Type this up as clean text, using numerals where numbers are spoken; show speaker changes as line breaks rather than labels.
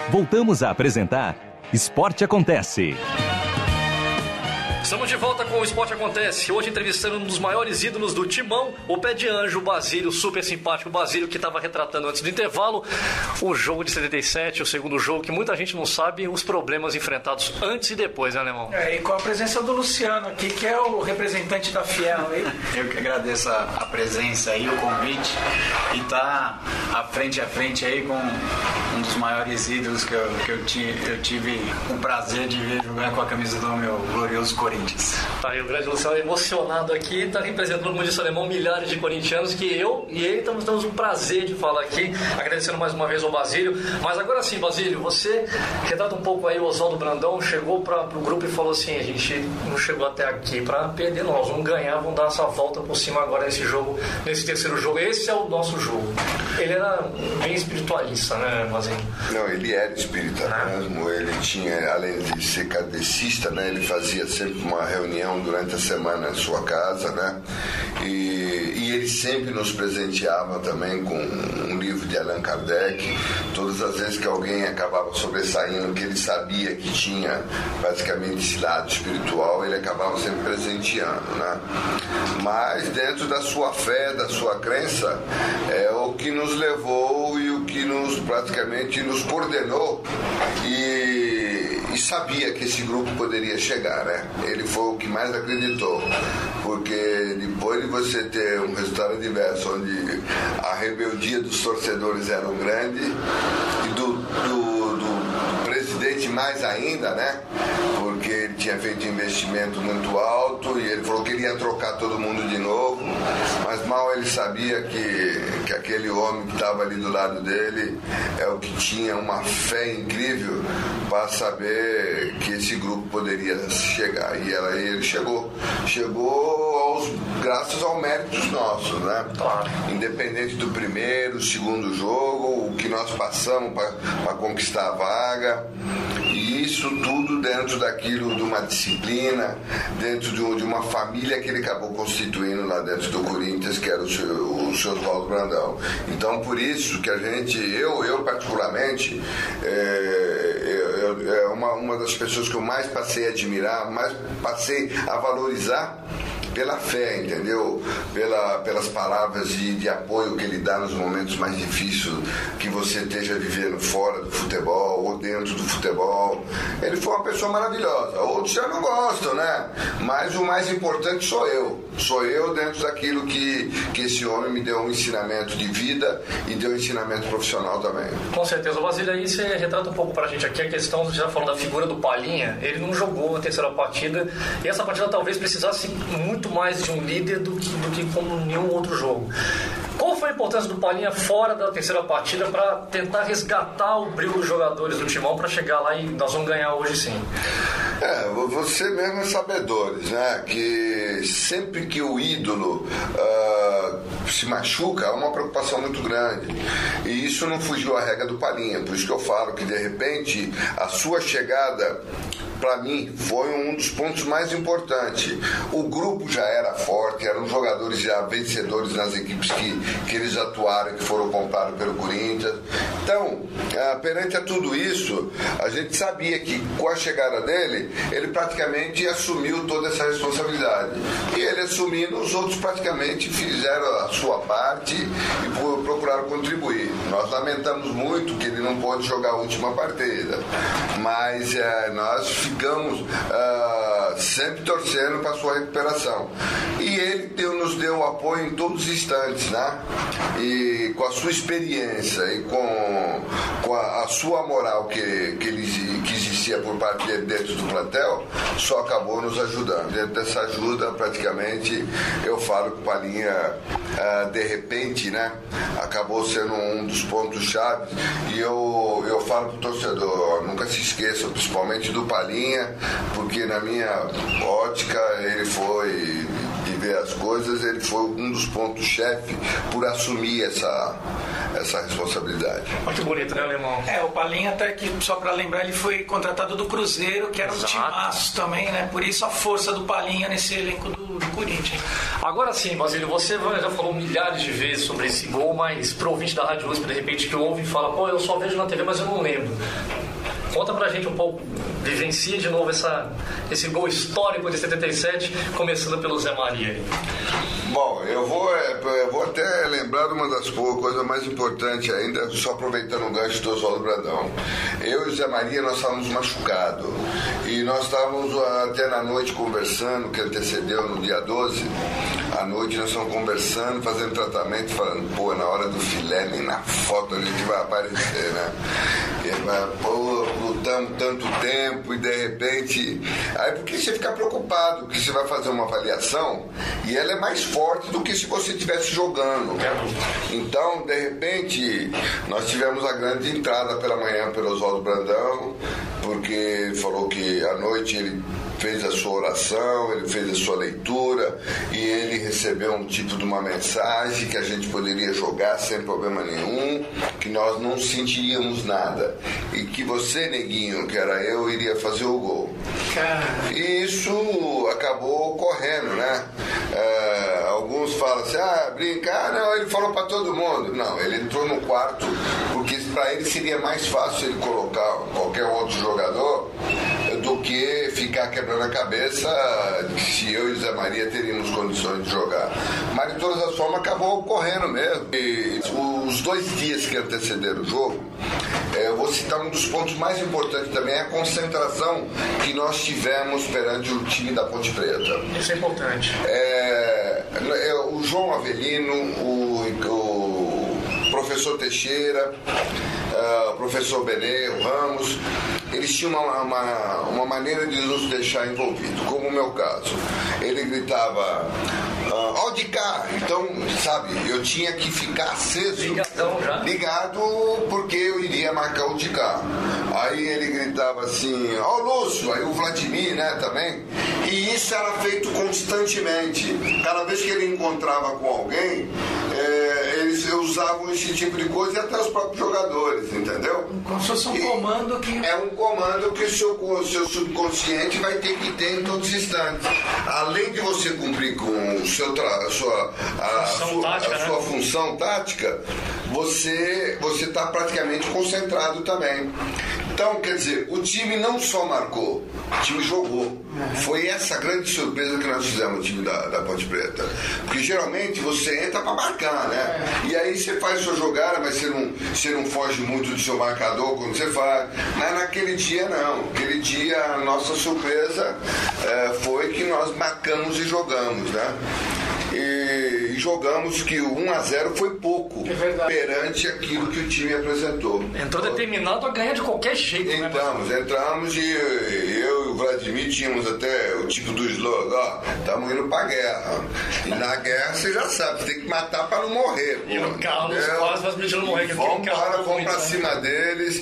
Voltamos a apresentar Esporte Acontece.
Estamos de volta com o Esporte Acontece. Hoje entrevistando um dos maiores ídolos do Timão, o Pé de Anjo, o Basílio, super simpático. O Basílio que estava retratando antes do intervalo o jogo de 77, o segundo jogo, que muita gente não sabe os problemas enfrentados antes e depois, né, Alemão?
E com a presença do Luciano aqui, que é o representante da Fiel aí.
Eu que agradeço a presença aí, o convite, e tá à frente aí com um dos maiores ídolos que eu tive o prazer de ver jogar com a camisa do meu glorioso Corinthians.
Tá aí o grande Luciano emocionado aqui, está representando, como disse o Alemão, milhares de corintianos que eu e ele temos um prazer de falar aqui, agradecendo mais uma vez ao Basílio. Mas agora sim, Basílio, você retrata um pouco aí o Oswaldo Brandão, chegou para o grupo e falou assim: a gente não chegou até aqui para perder, nós vamos ganhar, vamos dar essa volta por cima agora nesse jogo, nesse terceiro jogo. Esse é o nosso jogo. Ele era bem espiritualista, né, Basílio?
Não, ele era espírita mesmo. Ele tinha, além de ser kardecista, né, ele fazia sempre uma reunião durante a semana na sua casa, né? E ele sempre nos presenteava também com um livro de Allan Kardec. Todas as vezes que alguém acabava sobressaindo, que ele sabia que tinha basicamente esse lado espiritual, ele acabava sempre presenteando, né? Mas dentro da sua fé, da sua crença, é o que nos levou e o que nos praticamente nos coordenou e sabia que esse grupo poderia chegar, né? Ele foi o que mais acreditou, porque depois de você ter um resultado adverso onde a rebeldia dos torcedores era grande e do presidente mais ainda, né? Porque ele tinha feito um investimento muito alto e ele falou que ele ia trocar todo mundo de novo, mas mal ele sabia que aquele homem que estava ali do lado dele é o que tinha uma fé incrível para saber que esse grupo poderia chegar. E ele chegou graças ao méritos nossos, né?
Claro.
Independente do primeiro, segundo jogo, o que nós passamos para conquistar a vaga. E isso tudo dentro daquilo, de uma disciplina, dentro de uma família que ele acabou constituindo lá dentro do Corinthians, que era o seu Oswaldo Brandão. Então, por isso que a gente, eu particularmente, é uma das pessoas que eu mais passei a admirar, mais passei a valorizar pela fé, entendeu? Pelas palavras de apoio que ele dá nos momentos mais difíceis que você esteja vivendo fora do futebol ou dentro do futebol. Ele foi uma pessoa maravilhosa. Outros já não gostam, né? Mas o mais importante sou eu. Sou eu dentro daquilo que esse homem me deu um ensinamento de vida e deu um ensinamento profissional também.
Com certeza. Basílio, aí você retrata um pouco pra gente aqui a questão, você já falou da figura do Palhinha. Ele não jogou a terceira partida e essa partida talvez precisasse muito mais de um líder do que como nenhum outro jogo. Qual foi a importância do Palhinha fora da terceira partida para tentar resgatar o brilho dos jogadores do Timão para chegar lá e nós vamos ganhar hoje sim?
Você mesmo é sabedores, né? Que sempre que o ídolo se machuca, há uma preocupação muito grande. E isso não fugiu à regra do Palhinha. Por isso que eu falo que, de repente, a sua chegada, para mim, foi um dos pontos mais importantes. O grupo já era forte, eram jogadores já vencedores nas equipes que eles atuaram, que foram comprados pelo Corinthians. Então, perante a tudo isso, a gente sabia que com a chegada dele, ele praticamente assumiu toda essa responsabilidade. E ele assumindo, os outros praticamente fizeram a sua parte e procuraram contribuir. Nós lamentamos muito que ele não pôde jogar a última partida, mas nós ficamos sempre torcendo para a sua recuperação. E ele nos deu apoio em todos os instantes, né? E com a sua experiência e com a sua moral que existia por parte dele dentro do plantel, só acabou nos ajudando. Dentro dessa ajuda, praticamente, eu falo que o Palhinha, de repente, né, acabou sendo um dos pontos-chave. E eu falo para o torcedor, nunca se esqueçam, principalmente do Palhinha, porque na minha ótica ele foi, de ver as coisas, ele foi um dos pontos-chefe por assumir essa responsabilidade.
Muito bonito, né, Alemão?
O Palinha, até que, só para lembrar, ele foi contratado do Cruzeiro, que era um timaço também, né? Por isso a força do Palinha nesse elenco do Corinthians.
Agora sim, Basílio, você já falou milhares de vezes sobre esse gol, mas pro ouvinte da Rádio USP, de repente, que ouve e fala, pô, eu só vejo na TV, mas eu não lembro. Conta pra gente um pouco, vivencia de novo esse gol histórico de 77, começando pelo Zé Maria.
Bom, eu vou até lembrar uma das coisas mais importantes ainda, só aproveitando o gancho do Oswaldo Brandão. Eu e o Zé Maria, nós estávamos machucados. E nós estávamos até na noite conversando, que antecedeu no dia 12. À noite nós estamos conversando, fazendo tratamento, falando, pô, na hora do filé, nem na foto a gente vai aparecer, né? Pô, lutamos tanto tempo e de repente... Aí porque você fica preocupado, que você vai fazer uma avaliação e ela é mais forte do que se você estivesse jogando. Então, de repente, nós tivemos a grande entrada pela manhã pelo Oswaldo Brandão, porque ele falou que à noite ele fez a sua oração, ele fez a sua leitura e ele recebeu um tipo de uma mensagem que a gente poderia jogar sem problema nenhum, que nós não sentiríamos nada e que você, neguinho, que era eu, iria fazer o gol. E isso acabou ocorrendo, né? Alguns falam assim, brincar, não, ele falou para todo mundo. Não, ele entrou no quarto porque para ele seria mais fácil ele colocar qualquer outro jogador do que ficar quebrando a cabeça se eu e o Zé Maria teríamos condições de jogar. Mas de todas as formas acabou ocorrendo mesmo. E os 2 dias que antecederam o jogo, eu vou citar um dos pontos mais importantes também, a concentração que nós tivemos perante o time da Ponte Preta.
Isso é importante.
O João Avelino, o professor Teixeira, o professor Benê, o Ramos, eles tinham uma maneira de nos deixar envolvidos, como o meu caso. Ele gritava, ó de cá! Então, sabe, eu tinha que ficar aceso, ligado, porque eu iria marcar o de cá. Aí ele gritava assim, ó Lúcio, aí o Vladimir, né, também. E isso era feito constantemente. Cada vez que ele encontrava com alguém, eles usavam esse tipo de coisa e até os próprios jogadores, entendeu?
Como se fosse um comando que...
É um comando que o seu subconsciente vai ter que ter em todos os instantes. Além de você cumprir com a sua função tática, você está praticamente concentrado também. Então, quer dizer, o time não só marcou, o time jogou. Foi essa grande surpresa que nós fizemos no time da Ponte Preta. Porque geralmente você entra para marcar, né? E aí você faz sua jogada, mas você não foge muito do seu marcador quando você faz. Mas naquele dia não. Naquele dia a nossa surpresa foi que nós marcamos e jogamos, né? E jogamos que o 1-0 foi pouco perante aquilo que o time apresentou.
Entrou determinado a ganhar de qualquer jeito,
Entramos e eu e o Vladimir tínhamos até o tipo do slogan, ó, estamos indo pra guerra. E na guerra você já sabe, você tem que matar pra não morrer.
E o Carlos quase vai pedindo morrer.
Vamos pra cima deles.